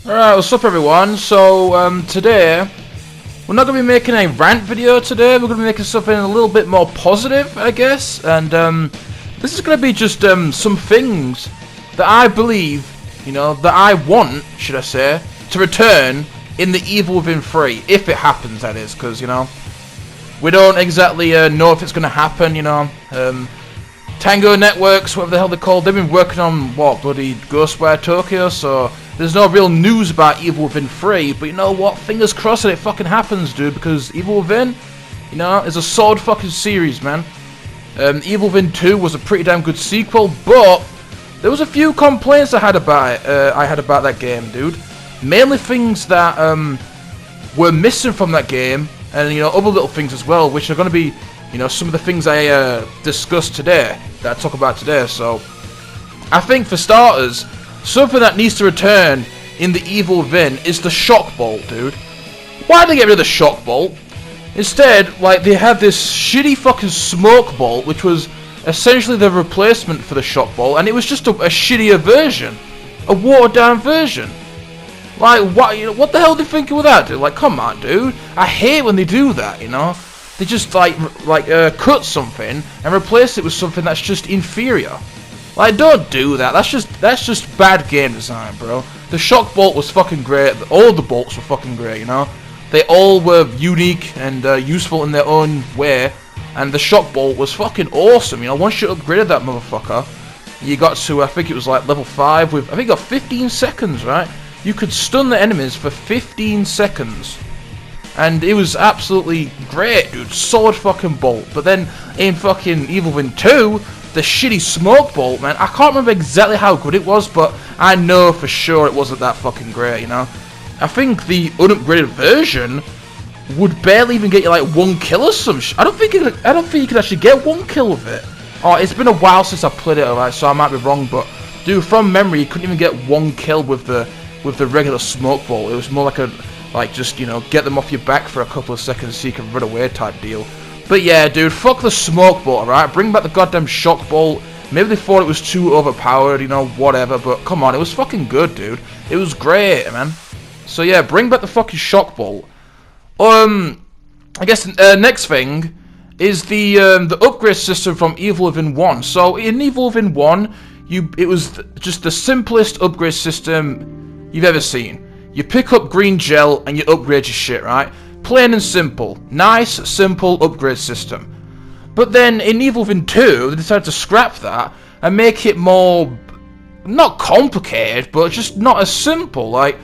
Alright, what's up everyone? So, today, we're not going to be making a rant video today, we're going to be making something a little bit more positive, I guess, and, this is going to be just, some things that I believe, that I want, should I say, to return in the Evil Within 3, if it happens, that is, because, we don't exactly, know if it's going to happen, Tango Networks, whatever the hell they're called, they've been working on, bloody Ghostwire Tokyo, so there's no real news about Evil Within 3, but you know what, fingers crossed that it fucking happens, dude, because Evil Within, is a solid fucking series, man. Evil Within 2 was a pretty damn good sequel, but there was a few complaints I had about it, that game, dude. Mainly things that, were missing from that game, and, other little things as well, which are going to be, some of the things I discussed today, that I talk about today. So I think for starters, something that needs to return in the Evil Within is the shock bolt, dude. Why did they get rid of the shock bolt? Instead, like, they had this shitty fucking smoke bolt, which was essentially the replacement for the shock bolt, and it was just a shittier version, a watered down version. Like, what the hell are they thinking with that, dude? Like, come on, dude. I hate when they do that, They just cut something and replace it with something that's just inferior. Like, don't do that. That's just bad game design, bro. The shock bolt was fucking great. All the bolts were fucking great, They all were unique and useful in their own way. And the shock bolt was fucking awesome, Once you upgraded that motherfucker, you got to, I think it was like level 5 with, I think you got 15 seconds, right? You could stun the enemies for 15 seconds. And it was absolutely great, dude. Solid fucking bolt. But then in fucking Evil Within 2, the shitty smoke bolt, man. I can't remember exactly how good it was, but I know for sure it wasn't that fucking great, I think the unupgraded version would barely even get you like 1 kill or some shit. I don't think you could actually get 1 kill with it. Oh, it's been a while since I played it, alright, so I might be wrong, but dude, from memory, you couldn't even get 1 kill with the regular smoke bolt. It was more like just, get them off your back for a couple of seconds so you can run away type deal. But yeah, dude, fuck the smoke bolt, alright? Bring back the goddamn shock bolt. Maybe they thought it was too overpowered, whatever, but come on, it was fucking good, dude. It was great, man. So yeah, bring back the fucking shock bolt. I guess next thing is the upgrade system from Evil Within 1. So in Evil Within 1, it was just the simplest upgrade system you've ever seen. You pick up green gel and you upgrade your shit, right? Plain and simple. Nice, simple upgrade system. But then in Evil Within 2, they decided to scrap that and make it more, not complicated, but just not as simple. Like,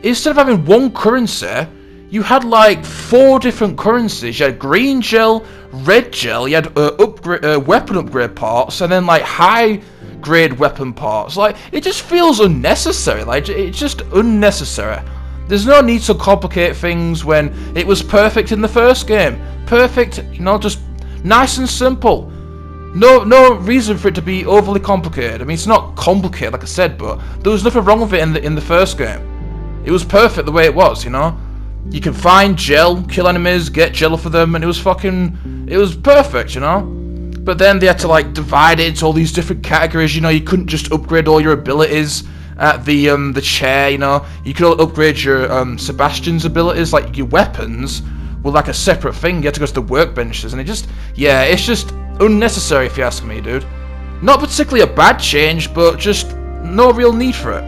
instead of having 1 currency, you had like 4 different currencies. You had green gel, red gel, you had weapon upgrade parts, and then like high grade weapon parts. Like, it just feels unnecessary. Like, it's just unnecessary. There's no need to complicate things when it was perfect in the first game. Perfect, just nice and simple. No reason for it to be overly complicated. I mean, it's not complicated, like I said, but there was nothing wrong with it in the first game. It was perfect the way it was, You can find gel, kill enemies, get gel for them, and it was perfect, But then they had to like divide it into all these different categories. You couldn't just upgrade all your abilities at the chair. You could upgrade your Sebastian's abilities, like your weapons, were like a separate thing. You had to go to the workbenches, and it's just unnecessary if you ask me, dude. Not particularly a bad change, but just no real need for it.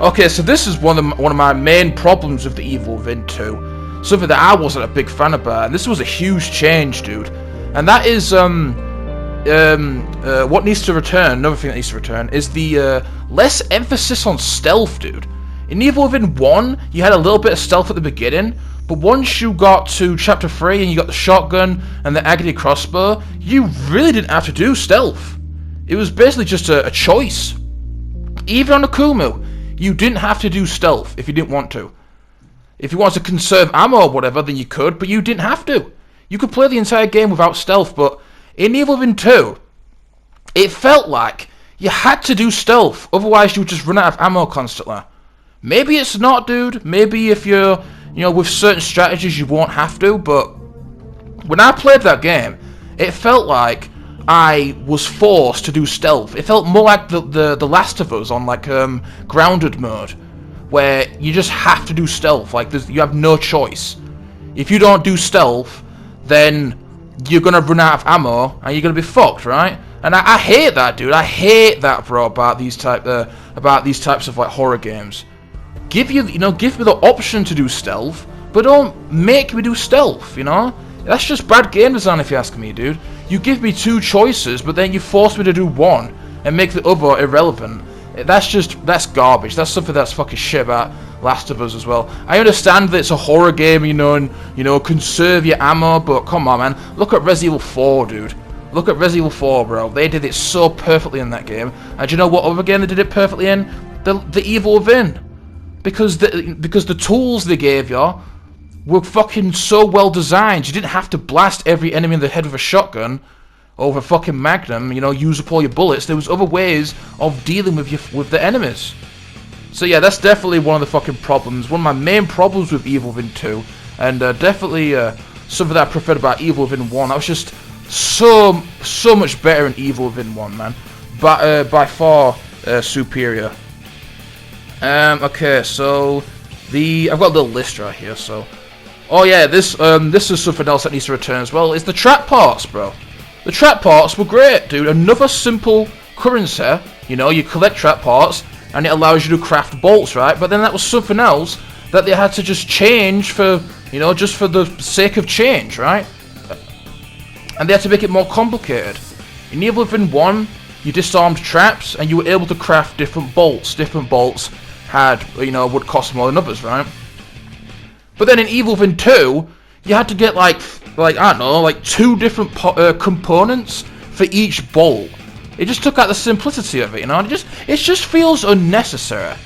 Okay, so this is one of my main problems with the Evil Within 2. Something that I wasn't a big fan about, and this was a huge change, dude. And that is what needs to return, another thing that needs to return, is the less emphasis on stealth, dude. In Evil Within 1, you had a little bit of stealth at the beginning, but once you got to Chapter 3 and you got the shotgun and the agony crossbow, you really didn't have to do stealth. It was basically just a choice. Even on Akumu, you didn't have to do stealth if you didn't want to. If you wanted to conserve ammo or whatever, then you could, but you didn't have to. You could play the entire game without stealth, but in Evil Within 2, it felt like you had to do stealth, otherwise you would just run out of ammo constantly. Maybe it's not, dude. Maybe if you're, with certain strategies you won't have to, but when I played that game, it felt like I was forced to do stealth. It felt more like the Last of Us on like grounded mode, where you just have to do stealth. Like, you have no choice. If you don't do stealth, then you're gonna run out of ammo and you're gonna be fucked, right? And I hate that, dude. I hate that, bro. About these types of like horror games. Give me the option to do stealth, but don't make me do stealth. You know, that's just bad game design, if you ask me, dude. You give me two choices, but then you force me to do one and make the other irrelevant. That's garbage. That's something that's fucking shit about Last of Us as well. I understand that it's a horror game, you know, and conserve your ammo, but come on, man. Look at Resident Evil 4, dude. Look at Resident Evil 4, bro. They did it so perfectly in that game. And do you know what other game they did it perfectly in? The Evil Within. Because the tools they gave you were fucking so well designed. You didn't have to blast every enemy in the head with a shotgun or with a fucking magnum, use up all your bullets. There was other ways of dealing with the enemies. So yeah, that's definitely one of the fucking problems. One of my main problems with Evil Within 2. And definitely something that I preferred about Evil Within 1. I was just so much better in Evil Within 1, man. But by far superior. Okay, so I've got a little list right here. So, oh yeah, this is something else that needs to return as well. It's the trap parts, bro. The trap parts were great, dude. Another simple currency. You collect trap parts, and it allows you to craft bolts, right? But then that was something else that they had to just change for, just for the sake of change, right? And they had to make it more complicated. In Evil Within 1, you disarmed traps, and you were able to craft different bolts. Different bolts had, would cost more than others, right? But then in Evil Within 2, you had to get like I don't know, like 2 different components for each bolt. It just took out the simplicity of it, It just feels unnecessary.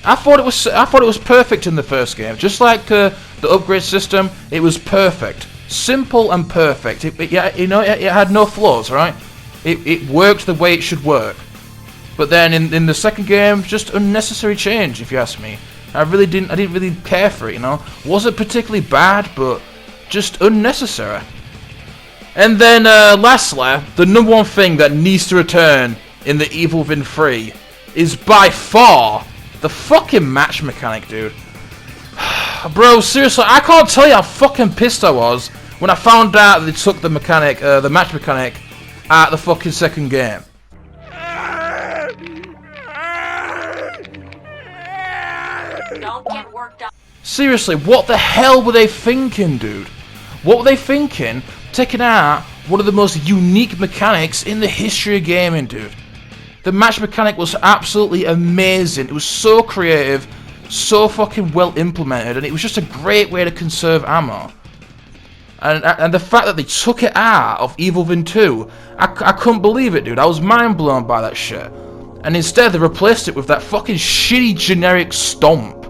I thought it was perfect in the first game, just like the upgrade system. It was perfect, simple and perfect. It had no flaws, right? It worked the way it should work. But then in the second game, just unnecessary change, if you ask me. I didn't really care for it, Wasn't particularly bad, but just unnecessary. And then lastly, the number one thing that needs to return in the Evil Within 3 is by far the fucking match mechanic, dude. Bro, seriously, I can't tell you how fucking pissed I was when I found out that they took the match mechanic at the fucking second game. Don't get worked up. Seriously, what the hell were they thinking, dude? What were they thinking, taking out one of the most unique mechanics in the history of gaming, dude? The match mechanic was absolutely amazing. It was so creative, so fucking well implemented, and it was just a great way to conserve ammo. And the fact that they took it out of Evil Within 2, I couldn't believe it, dude. I was mind blown by that shit. And instead, they replaced it with that fucking shitty generic stomp.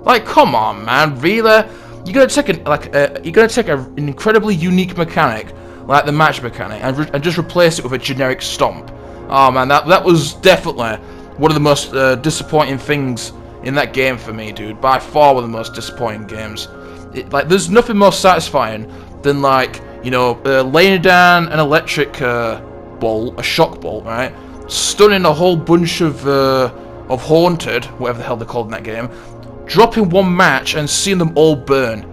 Like, come on, man, really? You're gonna take an incredibly unique mechanic like the match mechanic and just replace it with a generic stomp. Oh man, that was definitely one of the most disappointing things in that game for me, dude. By far one of the most disappointing games. There's nothing more satisfying than laying down an electric bolt, a shock bolt, right? Stunning a whole bunch of haunted, whatever the hell they're called in that game. Dropping one match and seeing them all burn.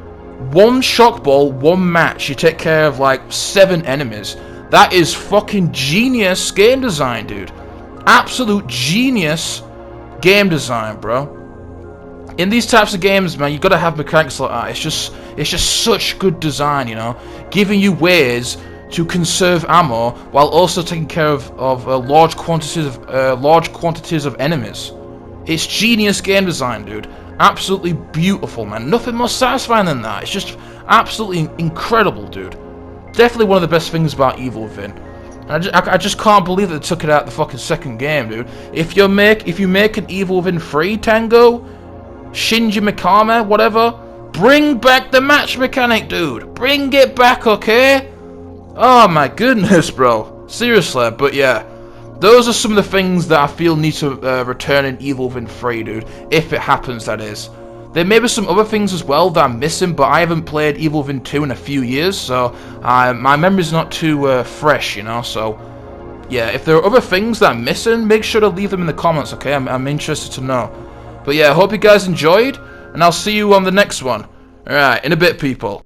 One shock ball, one match, you take care of like 7 enemies. That is fucking genius game design, dude. Absolute genius game design, bro. In these types of games, man, you gotta have mechanics like that. It's just such good design, giving you ways to conserve ammo while also taking care of large quantities of enemies. It's genius game design, dude. Absolutely beautiful, man. Nothing more satisfying than that. It's just absolutely incredible, dude. Definitely one of the best things about Evil Within. And I just can't believe that they took it out the fucking second game, dude. If you make an Evil Within 3, Tango, Shinji Mikami, whatever, bring back the match mechanic, dude. Bring it back, okay? Oh my goodness, bro. Seriously, but yeah. Those are some of the things that I feel need to return in Evil Within 3, dude. If it happens, that is. There may be some other things as well that I'm missing, but I haven't played Evil Within 2 in a few years, so my memory's not too fresh, so yeah, if there are other things that I'm missing, make sure to leave them in the comments, okay? I'm interested to know. But yeah, I hope you guys enjoyed, and I'll see you on the next one. Alright, in a bit, people.